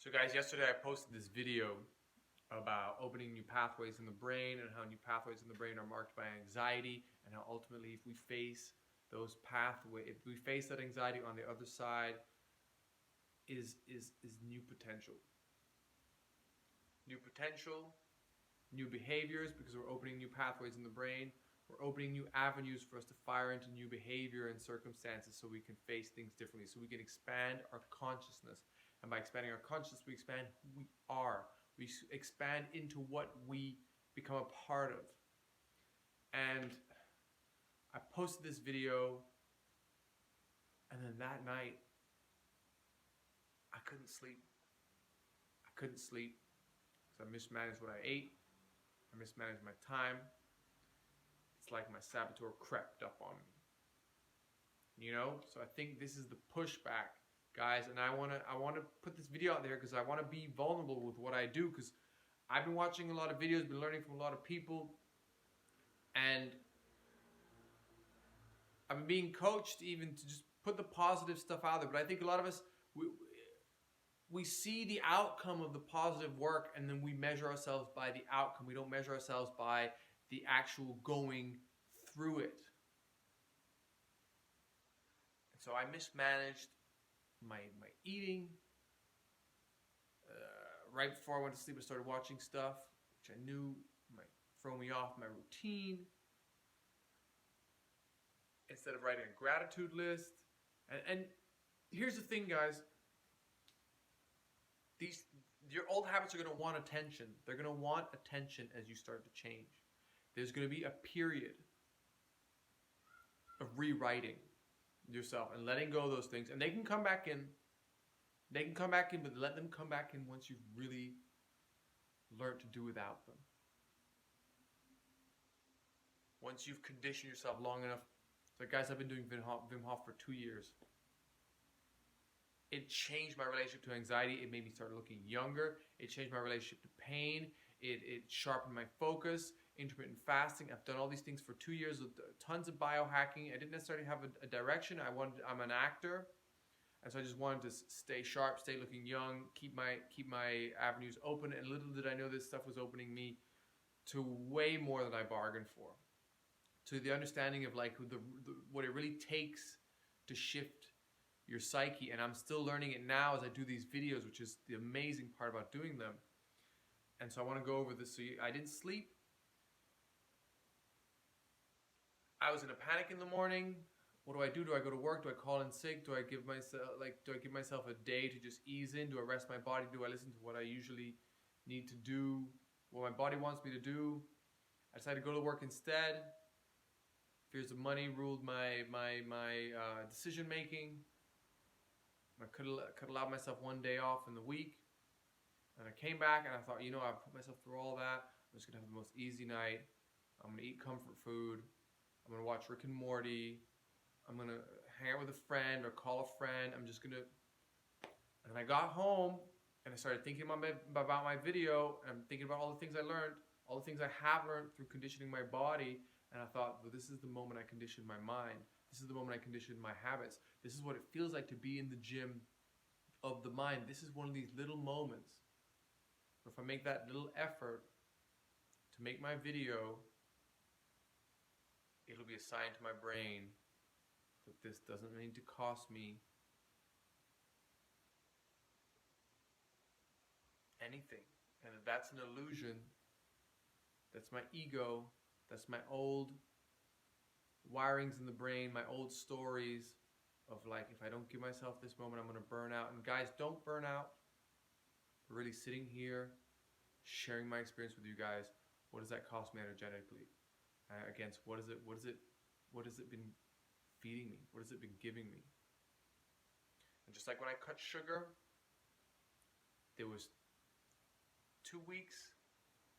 So guys, yesterday I posted this video about opening new pathways in the brain and how new pathways in the brain are marked by anxiety, and how ultimately if we face those pathways, if we face that anxiety, on the other side is new potential. New potential, new behaviors, because we're opening new pathways in the brain. We're opening new avenues for us to fire into new behavior and circumstances so we can face things differently, so we can expand our consciousness. And by expanding our consciousness, we expand who we are. We expand into what we become a part of. And I posted this video, and then that night, I couldn't sleep. I couldn't sleep because I mismanaged what I ate. I mismanaged my time. It's like my saboteur crept up on me. So I think this is the pushback, guys, and I wanna put this video out there because I want to be vulnerable with what I do, because I've been watching a lot of videos, been learning from a lot of people, and I've been being coached even to just put the positive stuff out there. But I think a lot of us, we see the outcome of the positive work, and then we measure ourselves by the outcome. We don't measure ourselves by the actual going through it. And so I mismanaged my eating. Right before I went to sleep, I started watching stuff which I knew might throw me off my routine. Instead of writing a gratitude list. And here's the thing, guys. Your old habits are going to want attention. They're going to want attention as you start to change. There's going to be a period of rewriting yourself and letting go of those things. And they can come back in. They can come back in, but let them come back in once you've really learned to do without them. Once you've conditioned yourself long enough. So guys, I've been doing Wim Hof for 2 years. It changed my relationship to anxiety. It made me start looking younger. It changed my relationship to pain. It sharpened my focus. Intermittent fasting. I've done all these things for 2 years with tons of biohacking. I didn't necessarily have a direction. I'm an actor, and so I just wanted to stay sharp, stay looking young, keep my avenues open. And little did I know this stuff was opening me to way more than I bargained for. To the understanding of like what it really takes to shift your psyche. And I'm still learning it now as I do these videos, which is the amazing part about doing them. And so I want to go over this. So I didn't sleep. I was in a panic in the morning. What do? Do I go to work? Do I call in sick? Do I give myself a day to just ease in? Do I rest my body? Do I listen to what I usually need to do? What my body wants me to do? I decided to go to work instead. Fears of money ruled my decision making. I could allow myself one day off in the week. And I came back and I thought, I've put myself through all that. I'm just going to have the most easy night. I'm going to eat comfort food. I'm going to watch Rick and Morty. I'm going to hang out with a friend or call a friend. I'm just going to... And I got home and I started thinking about my video. And I'm thinking about all the things I learned, all the things I have learned through conditioning my body. And I thought, well, this is the moment I conditioned my mind. This is the moment I conditioned my habits. This is what it feels like to be in the gym of the mind. This is one of these little moments where if I make that little effort to make my video, it'll be a sign to my brain that this doesn't need to cost me anything. And if that's an illusion, that's my ego, that's my old wirings in the brain, my old stories of like, if I don't give myself this moment, I'm going to burn out. And guys, don't burn out. We're really sitting here, sharing my experience with you guys. What does that cost me energetically? Against what has it been feeding me? What has it been giving me? And just like when I cut sugar, there was 2 weeks.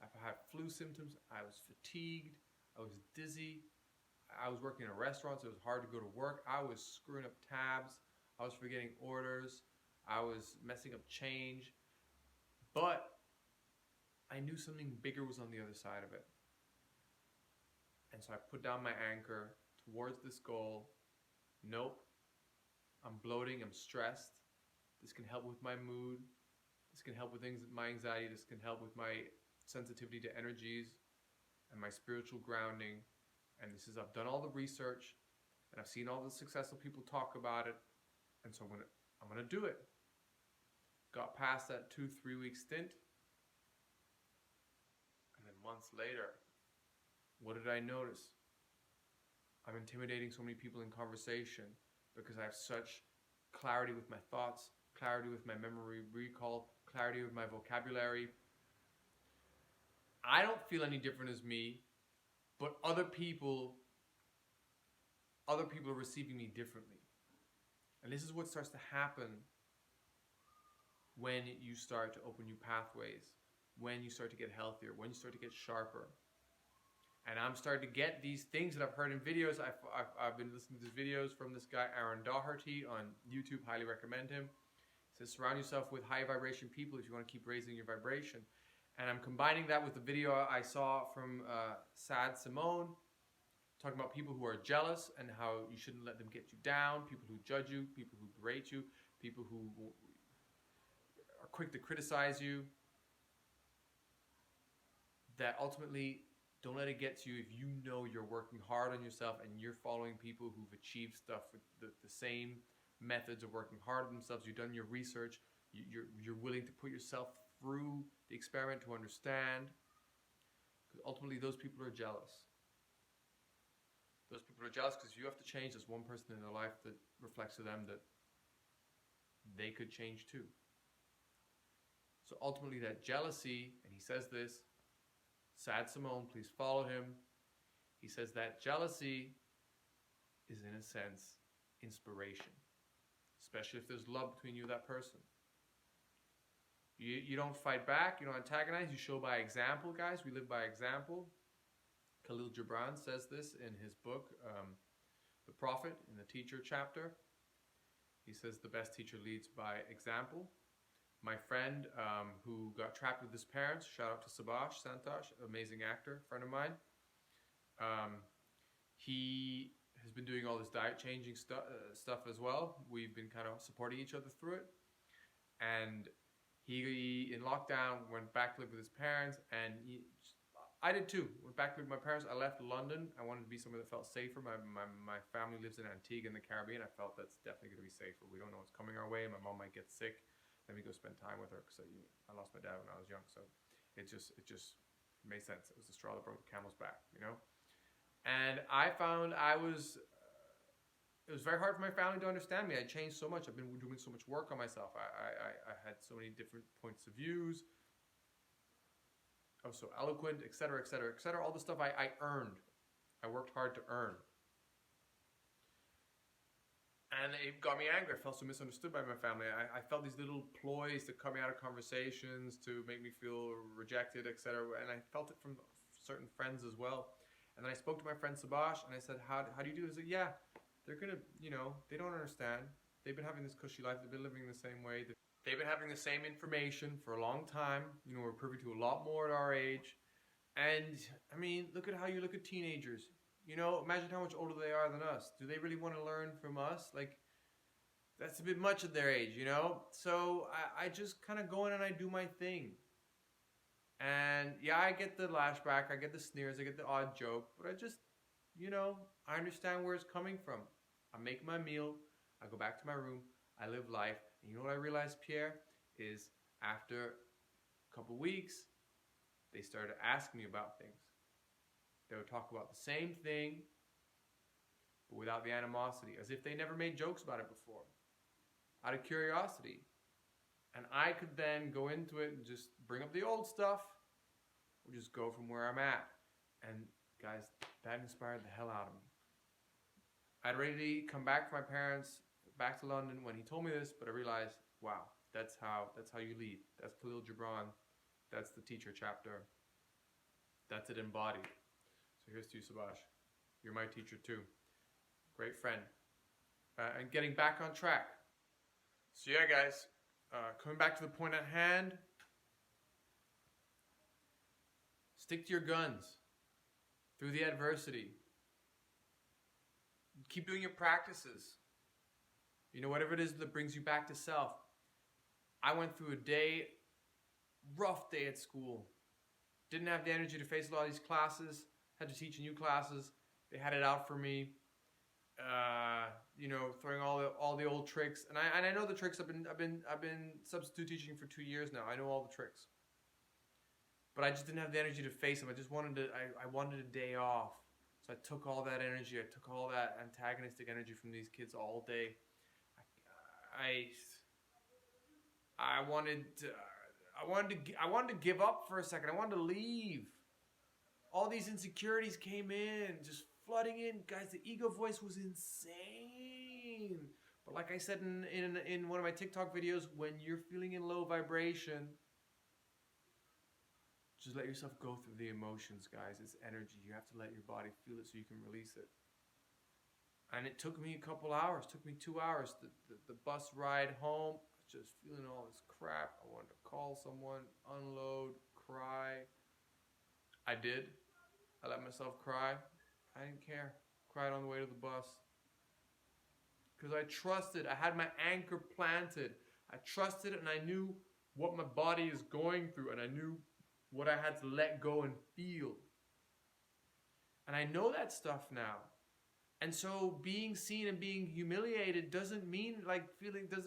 I had flu symptoms. I was fatigued. I was dizzy. I was working in a restaurant, so it was hard to go to work. I was screwing up tabs. I was forgetting orders. I was messing up change. But I knew something bigger was on the other side of it. And so I put down my anchor towards this goal. Nope. I'm bloating. I'm stressed. This can help with my mood. This can help with things, my anxiety. This can help with my sensitivity to energies and my spiritual grounding. And this is, I've done all the research and I've seen all the successful people talk about it. And so I'm gonna do it. Got past that 2-3 week stint. And then months later, what did I notice? I'm intimidating so many people in conversation because I have such clarity with my thoughts, clarity with my memory recall, clarity with my vocabulary. I don't feel any different as me, but other people are receiving me differently. And this is what starts to happen when you start to open new pathways, when you start to get healthier, when you start to get sharper. And I'm starting to get these things that I've heard in videos. I've been listening to these videos from this guy, Aaron Doherty, on YouTube. Highly recommend him. He says, surround yourself with high vibration people if you want to keep raising your vibration. And I'm combining that with the video I saw from Sad Simone, talking about people who are jealous and how you shouldn't let them get you down, people who judge you, people who berate you, people who are quick to criticize you. That ultimately, don't let it get to you if you know you're working hard on yourself and you're following people who've achieved stuff with the same methods of working hard on themselves. You've done your research. You're willing to put yourself through the experiment to understand. Because ultimately, those people are jealous. Those people are jealous because you have to change. There's one person in their life that reflects to them that they could change too. So ultimately, that jealousy, and he says this, Sad Simone, please follow him. He says that jealousy is, in a sense, inspiration, especially if there's love between you and that person. You don't fight back, you don't antagonize, you show by example, guys. We live by example. Khalil Gibran says this in his book, The Prophet, in the Teacher chapter. He says the best teacher leads by example. My friend who got trapped with his parents, shout out to Sabash Santosh, amazing actor, friend of mine. He has been doing all this diet changing stuff as well. We've been kind of supporting each other through it. And he, in lockdown, went back to live with his parents. And I did too. Went back to live with my parents. I left London. I wanted to be somewhere that felt safer. My family lives in Antigua in the Caribbean. I felt that's definitely going to be safer. We don't know what's coming our way. My mom might get sick. Let me go spend time with her because I lost my dad when I was young. So it just made sense. It was the straw that broke the camel's back, you know? And I found it was very hard for my family to understand me. I changed so much. I've been doing so much work on myself. I had so many different points of views. I was so eloquent, etc., etc., etc. All the stuff I earned. I worked hard to earn. And it got me angry. I felt so misunderstood by my family. I felt these little ploys to cut me out of conversations, to make me feel rejected, etc. And I felt it from certain friends as well. And then I spoke to my friend Sabash, and I said, how do you do this? He said, yeah, they're going to, they don't understand. They've been having this cushy life. They've been living the same way. They've been having the same information for a long time. We're privy to a lot more at our age. And, I mean, look at how you look at teenagers. Imagine how much older they are than us. Do they really want to learn from us? Like, that's a bit much at their age, So I just kind of go in and I do my thing. And yeah, I get the lashback, I get the sneers, I get the odd joke, but I just, I understand where it's coming from. I make my meal, I go back to my room, I live life. And you know what I realized, Pierre, is after a couple weeks, they started asking me about things. They would talk about the same thing, but without the animosity, as if they never made jokes about it before, out of curiosity. And I could then go into it and just bring up the old stuff, or just go from where I'm at. And guys, that inspired the hell out of me. I'd ready to come back from my parents, back to London when he told me this, but I realized, wow, that's how you lead. That's Khalil Gibran. That's the Teacher chapter. That's it embodied. So here's to you, Sabash. You're my teacher too. Great friend. And getting back on track. So yeah, guys, coming back to the point at hand, stick to your guns through the adversity. Keep doing your practices. Whatever it is that brings you back to self. I went through a day rough day at school. Didn't have the energy to face a lot of these classes. Had to teach new classes. They had it out for me. Throwing all the old tricks, and I know the tricks. I've been substitute teaching for 2 years now. I know all the tricks, but I just didn't have the energy to face them. I wanted a day off, so I took all that energy. I took all that antagonistic energy from these kids all day. I wanted to give up for a second. I wanted to leave. All these insecurities came in, just flooding in. Guys, the ego voice was insane. But like I said in one of my TikTok videos, when you're feeling in low vibration, just let yourself go through the emotions, guys. It's energy. You have to let your body feel it so you can release it. And it took me a couple hours. It took me 2 hours. The bus ride home, just feeling all this crap. I wanted to call someone, unload, cry. I did. I let myself cry. I didn't care. Cried on the way to the bus. Because I trusted. I had my anchor planted. I trusted and I knew what my body is going through. And I knew what I had to let go and feel. And I know that stuff now. And so being seen and being humiliated doesn't mean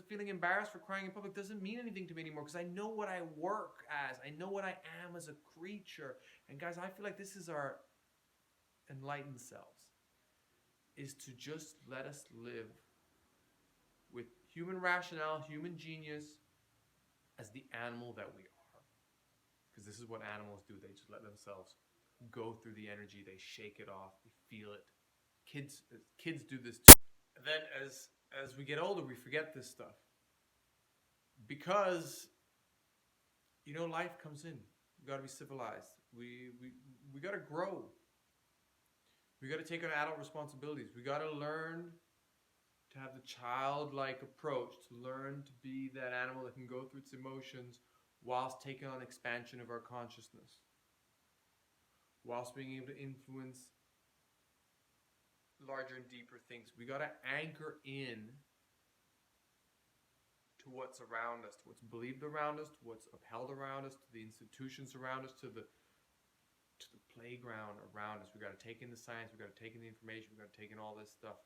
feeling embarrassed for crying in public doesn't mean anything to me anymore, because I know what I work as. I know what I am as a creature. And guys, I feel like this is our enlightened selves, is to just let us live with human rationale, human genius as the animal that we are. Because this is what animals do. They just let themselves go through the energy. They shake it off. They feel it. Kids do this too. And then as we get older, we forget this stuff. Because, life comes in. We got to be civilized. We got to grow. We got to take on adult responsibilities. We got to learn to have the childlike approach, to learn to be that animal that can go through its emotions whilst taking on expansion of our consciousness. Whilst being able to influence larger and deeper things. We got to anchor in to what's around us, to what's believed around us, to what's upheld around us, to the institutions around us, to the playground around us. We got to take in the science, we got to take in the information, we got to take in all this stuff.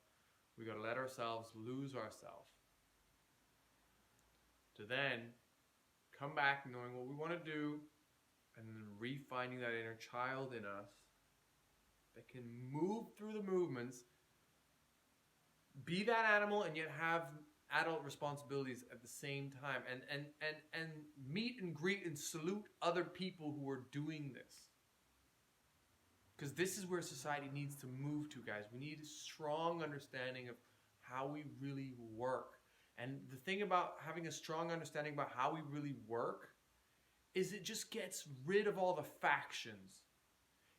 We got to let ourselves lose ourselves to then come back knowing what we want to do, and then refinding that inner child in us that can move through the movements, be that animal, and yet have adult responsibilities at the same time, and meet and greet and salute other people who are doing this. Because this is where society needs to move to, guys. We need a strong understanding of how we really work. And the thing about having a strong understanding about how we really work is it just gets rid of all the factions.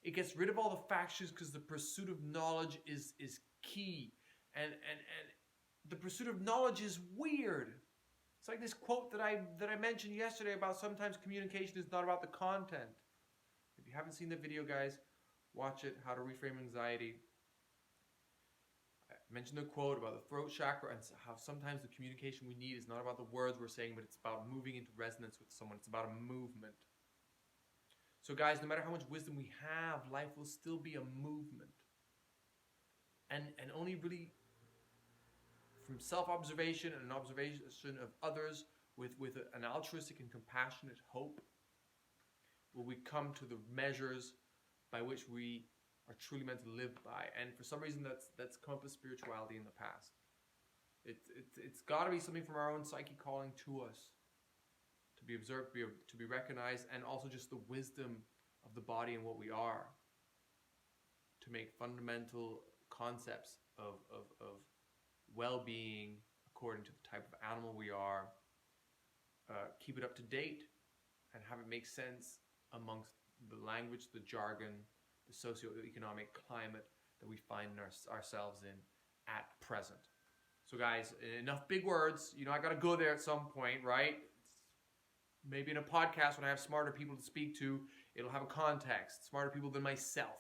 It gets rid of all the factions because the pursuit of knowledge is key. And the pursuit of knowledge is weird. It's like this quote that I mentioned yesterday about sometimes communication is not about the content. If you haven't seen the video, guys, watch it, How to Reframe Anxiety. I mentioned a quote about the throat chakra and how sometimes the communication we need is not about the words we're saying, but it's about moving into resonance with someone. It's about a movement. So guys, no matter how much wisdom we have, life will still be a movement. And only really from self-observation and an observation of others with an altruistic and compassionate hope will we come to the measures by which we are truly meant to live by. And for some reason that's come up with spirituality in the past. It's got to be something from our own psyche calling to us, to be observed, to be recognized, and also just the wisdom of the body and what we are, to make fundamental concepts of well-being according to the type of animal we are, keep it up to date, and have it make sense amongst the language, the jargon, the socioeconomic climate that we find ourselves in at present. So guys, enough big words. I got to go there at some point, right? Maybe in a podcast when I have smarter people to speak to, it'll have a context. Smarter people than myself.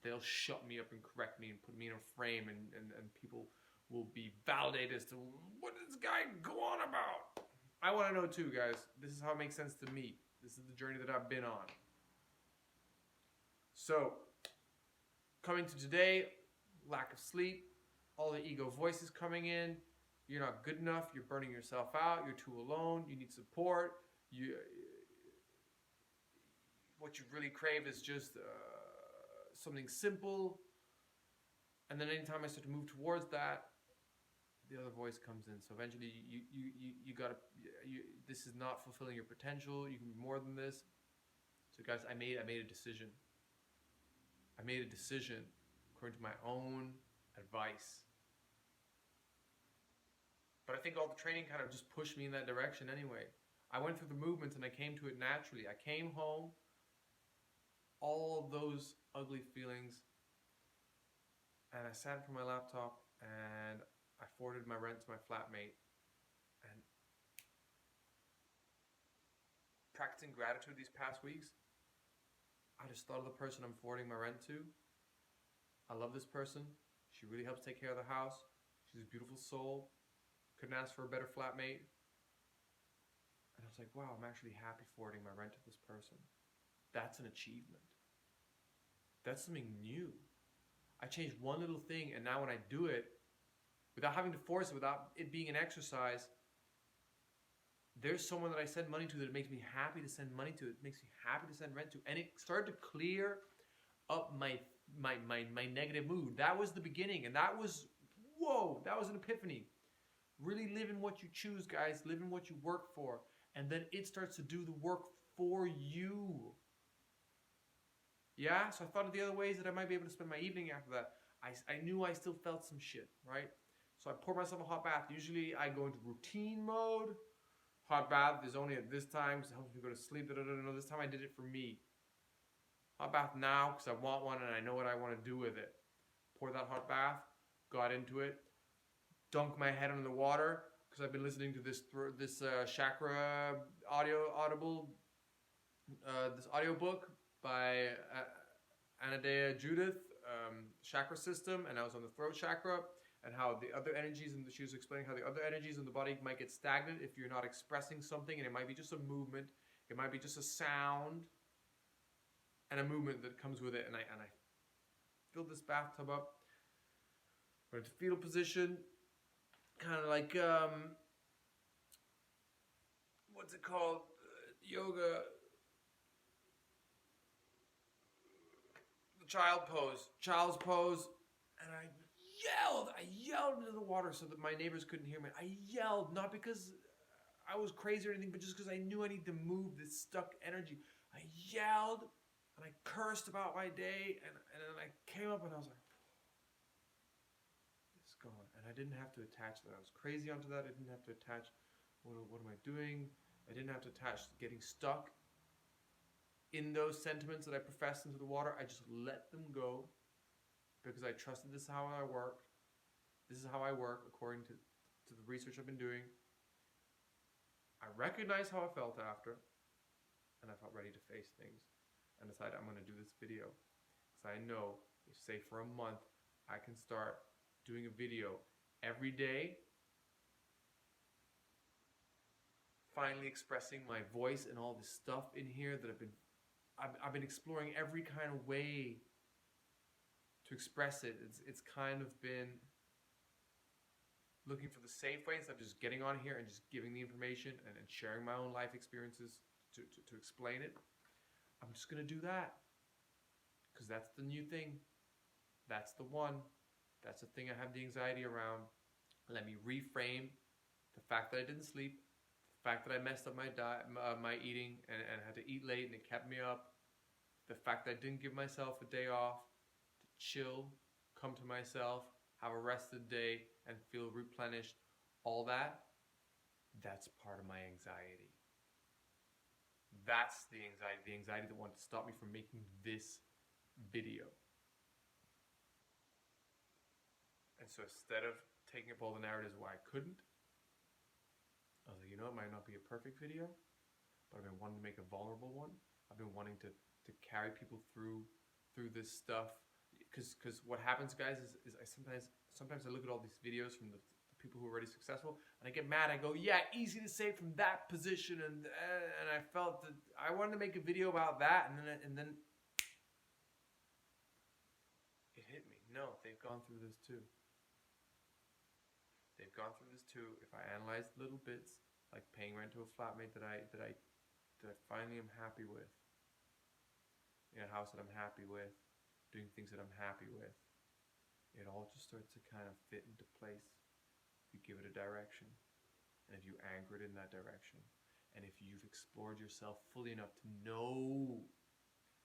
They'll shut me up and correct me and put me in a frame, and people will be validated as to what does this guy go on about. I want to know too, guys. This is how it makes sense to me. This is the journey that I've been on. So, coming to today, lack of sleep, all the ego voices coming in. You're not good enough. You're burning yourself out. You're too alone. You need support. What you really crave is just something simple. And then anytime I start to move towards that, the other voice comes in. So eventually, you gotta. This is not fulfilling your potential. You can be more than this. So guys, I made a decision. I made a decision according to my own advice. But I think all the training kind of just pushed me in that direction anyway. I went through the movements and I came to it naturally. I came home, all those ugly feelings, and I sat in front of my laptop and I forwarded my rent to my flatmate. And practicing gratitude these past weeks, I just thought of the person I'm forwarding my rent to. I love this person. She really helps take care of the house. She's a beautiful soul. Couldn't ask for a better flatmate. And I was like, wow, I'm actually happy forwarding my rent to this person. That's an achievement. That's something new. I changed one little thing, and now when I do it, without having to force it, without it being an exercise, there's someone that I send money to that it makes me happy to send money to. It makes me happy to send rent to. And it started to clear up my negative mood. That was the beginning. And that was, whoa, that was an epiphany. Really live in what you choose, guys. Live in what you work for. And then it starts to do the work for you. Yeah? So I thought of the other ways that I might be able to spend my evening after that. I knew I still felt some shit, right? So I poured myself a hot bath. Usually I go into routine mode. Hot bath is only at this time, so it helps me go to sleep. No, this time I did it for me. Hot bath now, because I want one and I know what I want to do with it. Pour that hot bath, got into it, dunk my head under the water, because I've been listening to this chakra this audiobook by Anadea Judith, chakra system, and I was on the throat chakra, and how the other energies, and she was explaining how the other energies in the body might get stagnant if you're not expressing something, and it might be just a movement, it might be just a sound, and a movement that comes with it. And I filled this bathtub up, went into fetal position, kind of like what's it called? Yoga. The child's pose, and I yelled into the water so that my neighbors couldn't hear me. I yelled, not because I was crazy or anything, but just because I knew I need to move this stuck energy. I yelled, and I cursed about my day, and then I came up and I was like, it's gone. And I didn't have to attach that. I was crazy onto that. I didn't have to attach, what am I doing? I didn't have to attach getting stuck in those sentiments that I professed into the water. I just let them go because I trusted this is how I worked. This is how I work according to the research I've been doing. I recognized how I felt after, and I felt ready to face things and decided I'm going to do this video because I know if, say, for a month I can start doing a video every day, finally expressing my voice and all this stuff in here that I've been exploring every kind of way to express it. It's kind of been looking for the safe way instead of just getting on here and just giving the information and sharing my own life experiences to explain it. I'm just going to do that because that's the new thing. That's the one. That's the thing I have the anxiety around. Let me reframe the fact that I didn't sleep, the fact that I messed up my diet, my eating, and had to eat late and it kept me up, the fact that I didn't give myself a day off to chill, come to myself, have a rested day, and feel replenished. All that, that's part of my anxiety. That's the anxiety that wanted to stop me from making this video. And so instead of taking up all the narratives why I couldn't, I was like, you know, it might not be a perfect video, but I've been wanting to make a vulnerable one. I've been wanting to carry people through this stuff. Because what happens, guys, is I sometimes I look at all these videos from the people who are already successful, and I get mad. I go, yeah, easy to say from that position, and I felt that I wanted to make a video about that, and then it hit me. No, they've gone through this too. They've gone through this too. If I analyze little bits, like paying rent to a flatmate that I finally am happy with, in a house that I'm happy with, doing things that I'm happy with, it all just starts to kind of fit into place if you give it a direction, and if you anchor it in that direction, and if you've explored yourself fully enough to know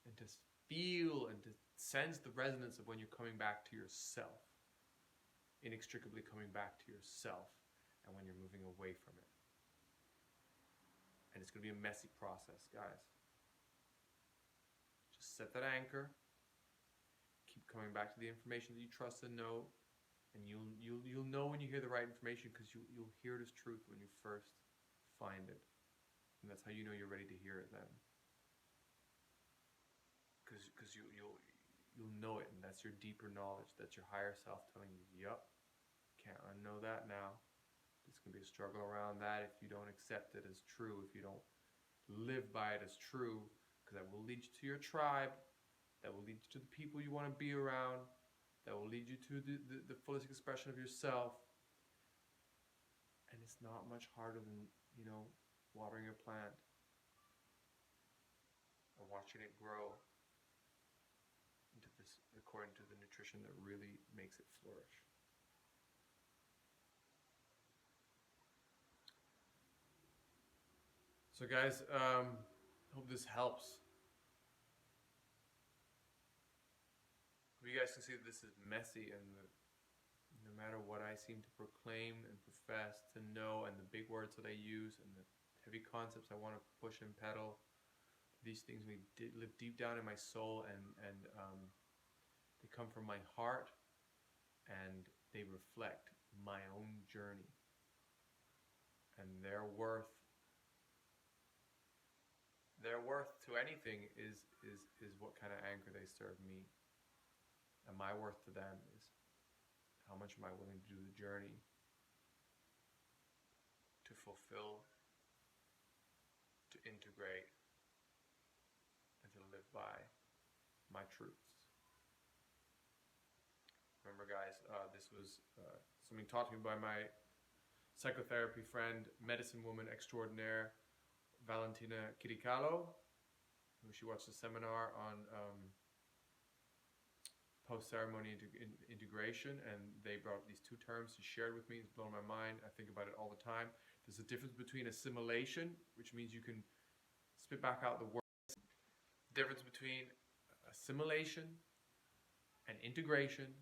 and to feel and to sense the resonance of when you're coming back to yourself, inextricably coming back to yourself, and when you're moving away from it. And it's going to be a messy process, guys. Just set that anchor. Keep coming back to the information that you trust and know, and you'll know when you hear the right information, because you'll hear it as truth when you first find it, and that's how you know you're ready to hear it then. Because you'll know it, and that's your deeper knowledge. That's your higher self telling you, yup, can't unknow that now. It's going to be a struggle around that if you don't accept it as true, if you don't live by it as true, because that will lead you to your tribe, that will lead you to the people you want to be around, that will lead you to the fullest expression of yourself. And it's not much harder than, watering a plant or watching it grow into this, according to the nutrition that really makes it flourish. So guys, hope this helps. You guys can see that this is messy, and no matter what I seem to proclaim and profess to know, and the big words that I use, and the heavy concepts I want to push and peddle, these things live deep down in my soul, and they come from my heart, and they reflect my own journey, and their worth to anything is what kind of anchor they serve me. And my worth to them is how much am I willing to do the journey to fulfill, to integrate, and to live by my truths. Remember, guys, this was something taught to me by my psychotherapy friend, medicine woman extraordinaire, Valentina Kiricalo, who she watched a seminar on post-ceremony integration, and they brought up these two terms. She shared with me. It's blown my mind. I think about it all the time. There's a difference between assimilation, which means you can spit back out the words. Difference between assimilation and integration.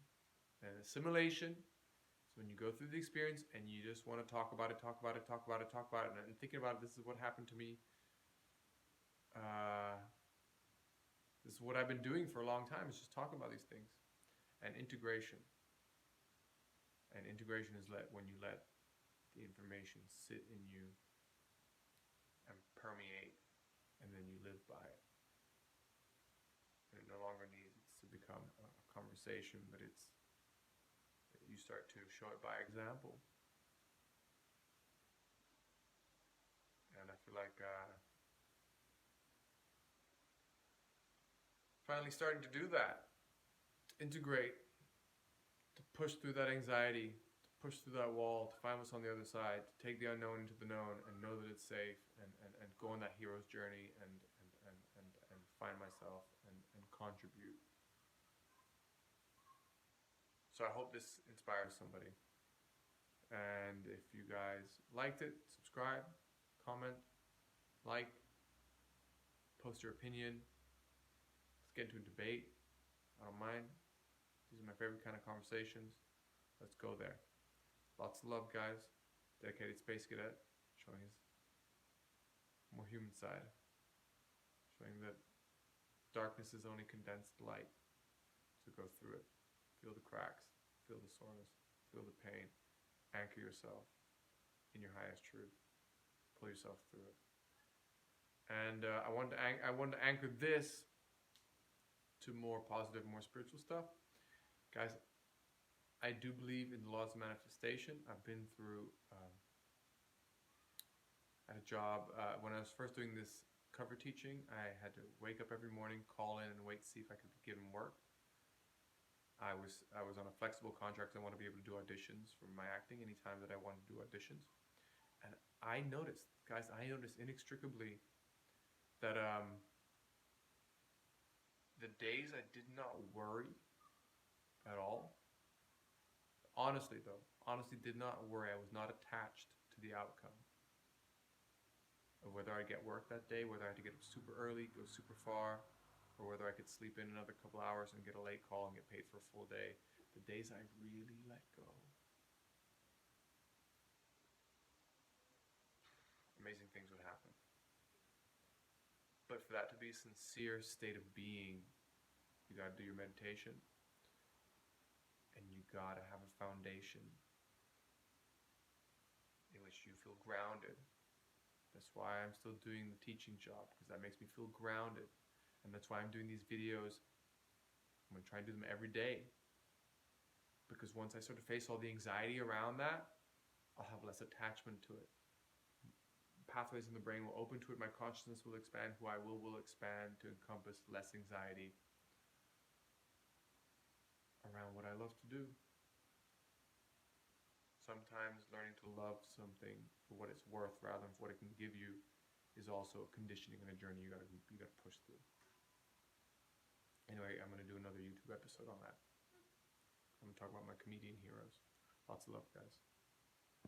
And assimilation is when you go through the experience and you just want to talk about it, and thinking about it. This is what happened to me. This is what I've been doing for a long time, is just talking about these things. And integration. And integration is when you let the information sit in you and permeate, and then you live by it. And it no longer needs to become a conversation, but you start to show it by example. And I feel like finally starting to do that, to integrate, to push through that anxiety, to push through that wall, to find what's on the other side, to take the unknown into the known, and know that it's safe, and go on that hero's journey, and find myself, and contribute. So I hope this inspires somebody. And if you guys liked it, subscribe, comment, like, post your opinion. Get into a debate. I don't mind. These are my favorite kind of conversations. Let's go there. Lots of love, guys. Dedicated Space Cadet, showing his more human side, showing that darkness is only condensed light. So go through it. Feel the cracks. Feel the soreness. Feel the pain. Anchor yourself in your highest truth. Pull yourself through it. And I wanted to anchor this to more positive, more spiritual stuff. Guys, I do believe in the laws of manifestation. I've been through at a job when I was first doing this cover teaching. I had to wake up every morning, call in, and wait to see if I could be given work. I was on a flexible contract. I want to be able to do auditions for my acting anytime that I wanted to do auditions. And I noticed, guys, inextricably that the days I did not worry at all, honestly did not worry. I was not attached to the outcome of whether I get work that day, whether I had to get up super early, go super far, or whether I could sleep in another couple hours and get a late call and get paid for a full day. The days I really let go, amazing things would happen. But for that to be a sincere state of being, you gotta do your meditation, and you gotta have a foundation in which you feel grounded. That's why I'm still doing the teaching job, because that makes me feel grounded. And that's why I'm doing these videos. I'm going to try and do them every day. Because once I start to face all the anxiety around that, I'll have less attachment to it. Pathways in the brain will open to it. My consciousness will expand. Who I will expand to encompass less anxiety around what I love to do. Sometimes learning to love something for what it's worth rather than for what it can give you is also a conditioning and a journey you gotta push through. Anyway, I'm going to do another YouTube episode on that. I'm going to talk about my comedian heroes. Lots of love, guys.